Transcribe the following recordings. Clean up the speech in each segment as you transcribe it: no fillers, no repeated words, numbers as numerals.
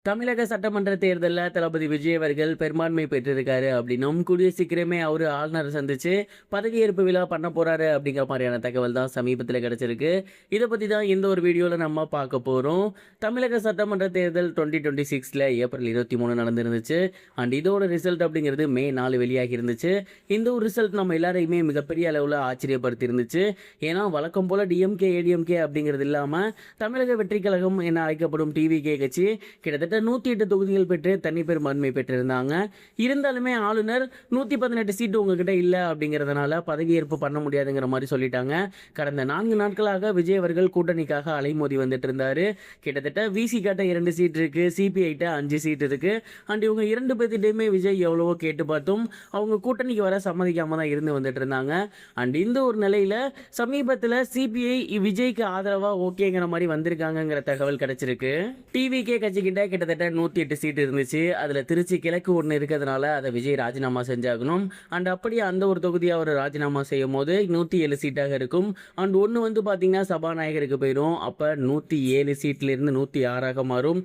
தமிழக சட்டமன்ற தேர்தல்ல தளபதி விஜய் அவர்கள் பெரும்பான்மை பெற்றிருக்காரு அப்படின்னும், கூடிய சீக்கிரமே அவரு ஆளுநரை சந்திச்சு பதவியேற்பு விழா பண்ண போறாரு அப்படிங்கிற மாதிரியான தகவல் தான் சமீபத்தில கிடைச்சிருக்கு. இத பத்தி தான் இந்த ஒரு வீடியோல நம்ம பார்க்க போறோம். தமிழக சட்டமன்ற தேர்தல் 2026ல ஏப்ரல் 23 நடந்திருந்துச்சு. இதோட ரிசல்ட் அப்படிங்கிறது மே 4 வெளியாகி இருந்துச்சு. இந்த ஒரு ரிசல்ட் நம்ம எல்லாரையுமே மிகப்பெரிய அளவுல ஆச்சரியப்படுத்தி இருந்துச்சு. ஏன்னா வழக்கம் போல டிஎம்கே, ஏடிஎம்கே அப்படிங்கிறது இல்லாம தமிழக வெற்றி கழகம் என அழைக்கப்படும் டிவிகே கட்சி கிட்டத்தட்ட 108 தொகுதிகள் பெற்று தனி பெரும்பான்மை பெற்றிருந்தாங்க. இருந்தாலுமே ஆளுநர் 118 சீட்டு உங்ககிட்ட இல்ல அப்படிங்கிறதுனால பதவியேற்பு பண்ண முடியாதுங்கிற மாதிரி சொல்லிட்டாங்க. கடந்த 4 நாட்களாக விஜய் அவர்கள் கூட்டணிக்காக அலைமோதி வந்துட்டு இருந்தாரு. கிட்டத்தட்ட விசிகாட்ட 2 சீட் இருக்கு, சிபிஐட்ட 5 சீட் இருக்கு. இவங்க 2 பேர்த்திட்டையுமே விஜய் எவ்வளவோ கேட்டு பார்த்தும் அவங்க கூட்டணிக்கு வர சம்மதிக்காம தான் இருந்து வந்துட்டு இருந்தாங்க. இந்த ஒரு நிலையில சமீபத்தில் சிபிஐ விஜய்க்கு ஆதரவா ஓகேங்கிற மாதிரி வந்திருக்காங்கிற தகவல் கிடைச்சிருக்கு. டிவிகே கட்சிக்கிட்ட கிட்டத்தட்ட 108 சீட் இருந்துச்சு. அதில் திருச்சி கிழக்கு ஒன்று இருக்கிறதுனால அதை விஜய் ராஜினாமா செஞ்சாகணும். அப்படியே அந்த ஒரு தொகுதியை அவர் ராஜினாமா செய்யும் போது 107 சீட்டாக இருக்கும். ஒன்று வந்து பார்த்தீங்கன்னா சபாநாயகருக்கு போயிடும். அப்போ 107 சீட்லேருந்து 106ஆக மாறும்.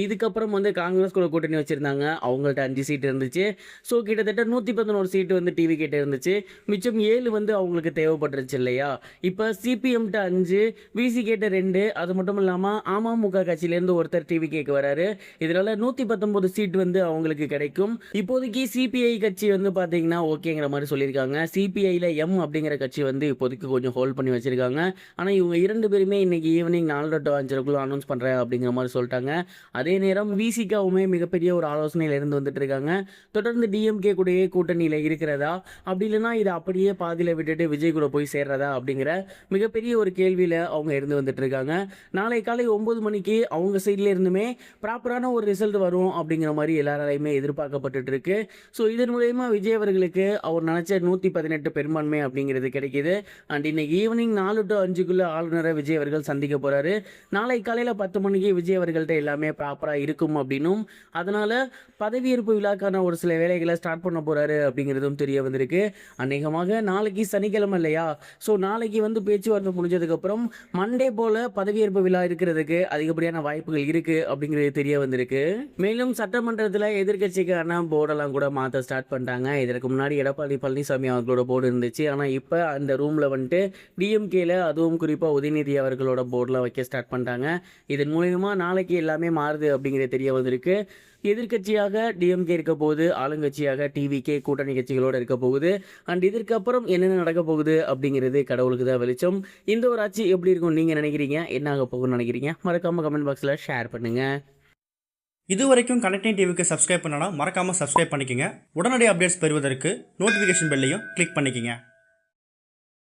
இதுக்கப்புறம் வந்து காங்கிரஸ் கூட கூட்டணி வச்சுருந்தாங்க. அவங்கள்ட்ட 5 சீட் இருந்துச்சு. ஸோ கிட்டத்தட்ட 111 சீட்டு வந்து டிவி கிட்ட இருந்துச்சு. மிச்சம் 7 வந்து அவங்களுக்கு தேவைப்பட்டுருச்சு இல்லையா? இப்போ சிபிஎம்கிட்ட 5, விசி கேட்ட 2, அது மட்டும் இல்லாமல் அமமுக கட்சியிலேருந்து ஒருத்தர் டிவி கேட்க வராரு. இதனால 119 சீட் வந்து அவங்களுக்கு கிடைக்கும். இப்போதைக்கு சிபிஐ கட்சி வந்து பாத்தீங்கன்னா ஓகேங்கிற மாதிரி சொல்லியிருக்காங்க. சிபிஐல எம் அப்படிங்கிற கட்சி வந்து இப்போதைக்கு கொஞ்சம் ஹோல்ட் பண்ணி வச்சிருக்காங்க. ஆனா இவங்க 2 பேருமே இன்னைக்கு ஈவினிங் 4 to 5 அனௌன்ஸ் பண்றேன் அப்படிங்கிற மாதிரி சொல்லிட்டாங்க. அதே நேரம் விசிகாவுமே மிகப்பெரிய ஒரு ஆலோசனையில இருந்து வந்துட்டு இருக்காங்க. தொடர்ந்து டிஎம்கே கூடயே கூட்டணியில இருக்கிறதா, அப்படி இல்லைன்னா இதை அப்படியே பாதியில விட்டுட்டு விஜய் கூட போய் சேர்றதா அப்படிங்கிற மிகப்பெரிய ஒரு கேள்வியில அவங்க இருந்து வந்துட்டு இருக்காங்க. நாளை காலை 9 மணிக்கு அவங்க சைட்ல இருந்துமே ப்ராப்பரான ஒரு ரிசல்ட் வரும் அப்படிங்கிற மாதிரி எல்லாராலையுமே எதிர்பார்க்கப்பட்டு இருக்கு. ஸோ இதன் மூலயமா விஜய் அவர்களுக்கு அவர் நினைச்ச 118 பெரும்பான்மை அப்படிங்கிறது கிடைக்குது. இன்னைக்கு ஈவினிங் 4 to 5 ஆளுநரை விஜய் அவர்கள் சந்திக்க போறாரு. நாளை காலையில் 10 மணிக்கு விஜய் அவர்கள்ட்ட எல்லாமே ப்ராப்பராக இருக்கும் அப்படின்னும், அதனால பதவியேற்பு விழாக்கான ஒரு சில வேலைகளை ஸ்டார்ட் பண்ண போறாரு அப்படிங்கிறதும் தெரிய வந்திருக்கு. அநேகமாக நாளைக்கு சனிக்கிழமை இல்லையா? ஸோ நாளைக்கு வந்து பேச்சுவார்த்தை முடிஞ்சதுக்கப்புறம் மண்டே போல பதவியேற்பு விழா இருக்கிறதுக்கு அதிகப்படியான வாய்ப்புகள் இருக்கு அப்படிங்கிறது தெரிய வந்திருக்கு. மேலும் சட்டமன்றத்தில் எதிர்கட்சிக்கான போர்டெல்லாம் கூட மாற்ற ஸ்டார்ட் பண்ணிட்டாங்க. இதற்கு முன்னாடி எடப்பாடி பழனிசாமி அவர்களோட போர்டு இருந்துச்சு. ஆனால் இப்போ அந்த ரூமில் வந்துட்டு டிஎம்கேல, அதுவும் குறிப்பாக உதயநிதி அவர்களோட போர்டெலாம் வைக்க ஸ்டார்ட் பண்ணிட்டாங்க. இதன் மூலயமா நாளைக்கு எல்லாமே மாறுது அப்படிங்கிறது தெரிய வந்திருக்கு. எதிர்கட்சியாக டிஎம்கே இருக்க போகுது, ஆளுங்கட்சியாக டிவிகே கூட்டணி கட்சிகளோடு இருக்க போகுது. இதற்கப்புறம் என்னென்ன நடக்க போகுது அப்படிங்கிறது கடவுளுக்கு தான் வெளிச்சம். இந்த ஒரு ஆட்சி எப்படி இருக்கும் நீங்கள் நினைக்கிறீங்க? என்ன ஆக போகும்னு நினைக்கிறீங்க? மறக்காமல் கமெண்ட் பாக்ஸில் ஷேர் பண்ணுங்கள். இது வரைக்கும் கனெக்டிங் டிவிக்கு சப்ஸ்கிரைப் பண்ணனா மறக்காமல் சப்ஸ்கிரைப் பண்ணிக்கங்க. உடனடி அப்டேட்ஸ் பெறுவதற்கு நோட்டிஃபிகேஷன் பெல்லையும் கிளிக் பண்ணிக்கங்க.